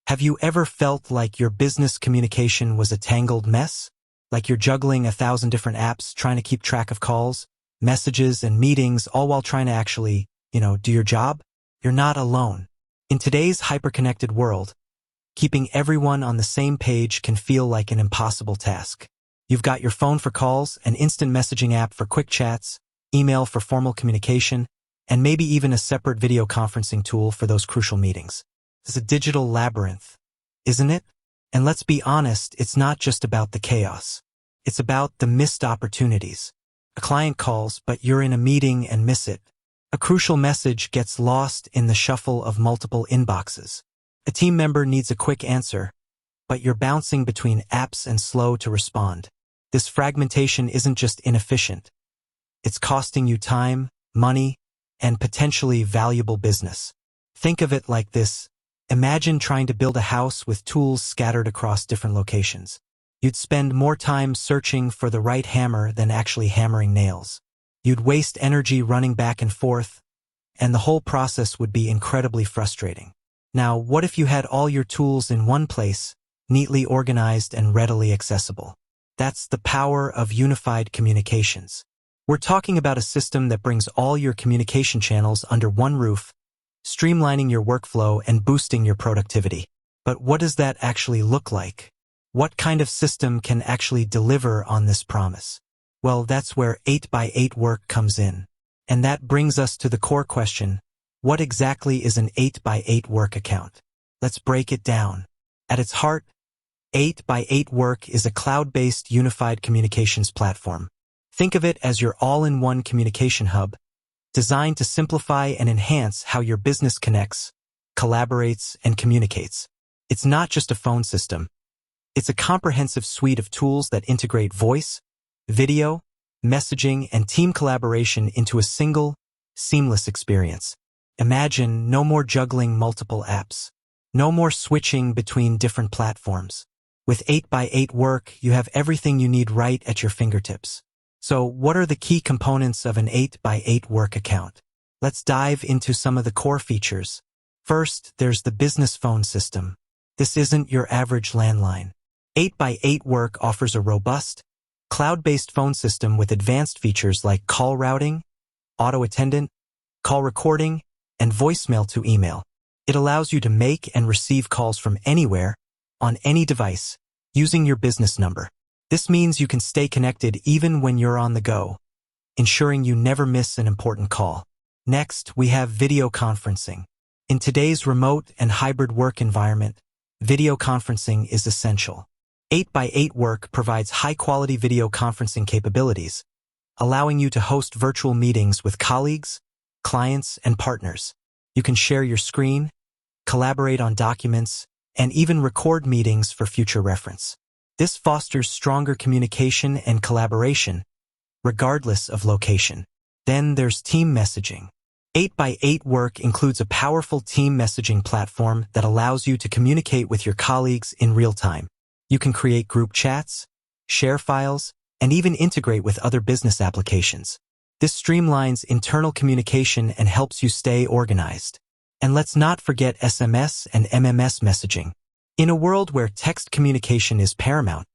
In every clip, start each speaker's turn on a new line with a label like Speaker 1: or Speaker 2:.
Speaker 1: Have you ever felt like your business communication was a tangled mess? Like you're juggling 1,000 different apps trying to keep track of calls, messages, and meetings, all while trying to actually, do your job? You're not alone. In today's hyper-connected world, keeping everyone on the same page can feel like an impossible task. You've got your phone for calls, an instant messaging app for quick chats, email for formal communication, and maybe even a separate video conferencing tool for those crucial meetings. It's a digital labyrinth, isn't it? And let's be honest, it's not just about the chaos. It's about the missed opportunities. A client calls, but you're in a meeting and miss it. A crucial message gets lost in the shuffle of multiple inboxes. A team member needs a quick answer, but you're bouncing between apps and slow to respond. This fragmentation isn't just inefficient. It's costing you time, money, and potentially valuable business. Think of it like this. Imagine trying to build a house with tools scattered across different locations. You'd spend more time searching for the right hammer than actually hammering nails. You'd waste energy running back and forth, and the whole process would be incredibly frustrating. Now, what if you had all your tools in one place, neatly organized and readily accessible? That's the power of unified communications. We're talking about a system that brings all your communication channels under one roof, streamlining your workflow and boosting your productivity. But what does that actually look like? What kind of system can actually deliver on this promise? Well, that's where 8x8 work comes in. And that brings us to the core question: what exactly is an 8x8 work account? Let's break it down. At its heart, 8x8 work is a cloud-based unified communications platform. Think of it as your all-in-one communication hub, designed to simplify and enhance how your business connects, collaborates, and communicates. It's not just a phone system. It's a comprehensive suite of tools that integrate voice, video, messaging, and team collaboration into a single, seamless experience. Imagine no more juggling multiple apps. No more switching between different platforms. With 8x8 work, you have everything you need right at your fingertips. So, what are the key components of an 8x8 work account? Let's dive into some of the core features. First, there's the business phone system. This isn't your average landline. 8x8 work offers a robust, cloud-based phone system with advanced features like call routing, auto attendant, call recording, and voicemail to email. It allows you to make and receive calls from anywhere, on any device, using your business number. This means you can stay connected even when you're on the go, ensuring you never miss an important call. Next, we have video conferencing. In today's remote and hybrid work environment, video conferencing is essential. 8x8 work provides high-quality video conferencing capabilities, allowing you to host virtual meetings with colleagues, clients, and partners. You can share your screen, collaborate on documents, and even record meetings for future reference. This fosters stronger communication and collaboration, regardless of location. Then there's team messaging. 8x8 work includes a powerful team messaging platform that allows you to communicate with your colleagues in real time. You can create group chats, share files, and even integrate with other business applications. This streamlines internal communication and helps you stay organized. And let's not forget SMS and MMS messaging. In a world where text communication is paramount,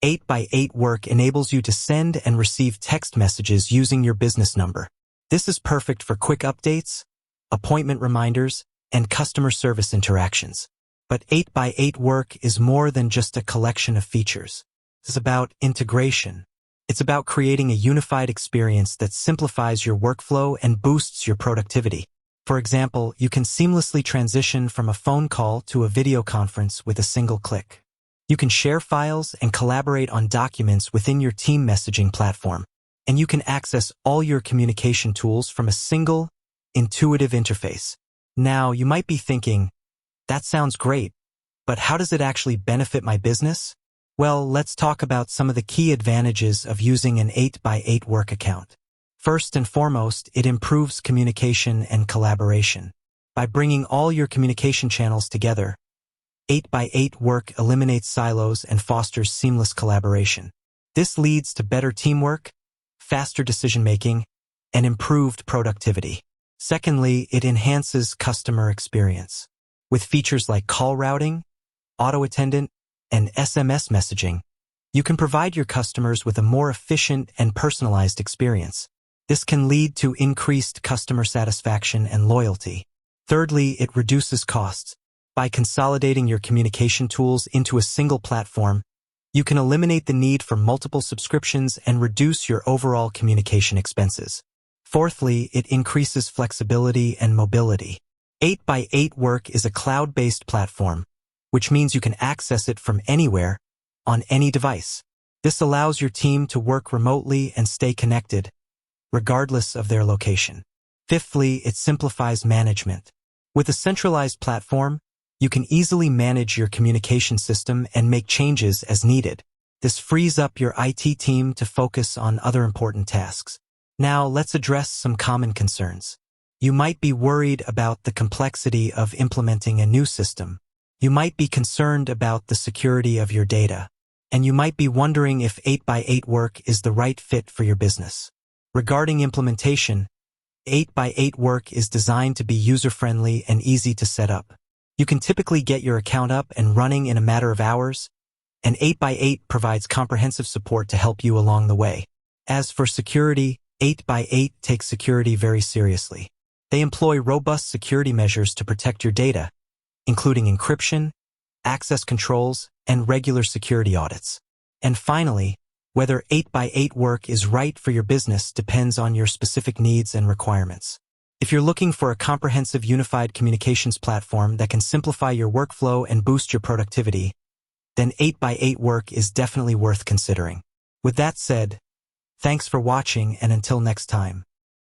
Speaker 1: 8x8 work enables you to send and receive text messages using your business number. This is perfect for quick updates, appointment reminders, and customer service interactions. But 8x8 work is more than just a collection of features. It's about integration. It's about creating a unified experience that simplifies your workflow and boosts your productivity. For example, you can seamlessly transition from a phone call to a video conference with a single click. You can share files and collaborate on documents within your team messaging platform. And you can access all your communication tools from a single, intuitive interface. Now, you might be thinking, that sounds great, but how does it actually benefit my business? Well, let's talk about some of the key advantages of using an 8x8 work account. First and foremost, it improves communication and collaboration. By bringing all your communication channels together, 8x8 work eliminates silos and fosters seamless collaboration. This leads to better teamwork, faster decision-making, and improved productivity. Secondly, it enhances customer experience. With features like call routing, auto attendant, and SMS messaging, you can provide your customers with a more efficient and personalized experience. This can lead to increased customer satisfaction and loyalty. Thirdly, it reduces costs. By consolidating your communication tools into a single platform, you can eliminate the need for multiple subscriptions and reduce your overall communication expenses. Fourthly, it increases flexibility and mobility. 8x8 Work is a cloud-based platform, which means you can access it from anywhere, on any device. This allows your team to work remotely and stay connected, regardless of their location. Fifthly, it simplifies management. With a centralized platform, you can easily manage your communication system and make changes as needed. This frees up your IT team to focus on other important tasks. Now, let's address some common concerns. You might be worried about the complexity of implementing a new system. You might be concerned about the security of your data. And you might be wondering if 8x8 Work is the right fit for your business. Regarding implementation, 8x8 Work is designed to be user-friendly and easy to set up. You can typically get your account up and running in a matter of hours, and 8x8 provides comprehensive support to help you along the way. As for security, 8x8 takes security very seriously. They employ robust security measures to protect your data, including encryption, access controls, and regular security audits. And finally, whether 8x8 Work is right for your business depends on your specific needs and requirements. If you're looking for a comprehensive unified communications platform that can simplify your workflow and boost your productivity, then 8x8 Work is definitely worth considering. With that said, thanks for watching, and until next time.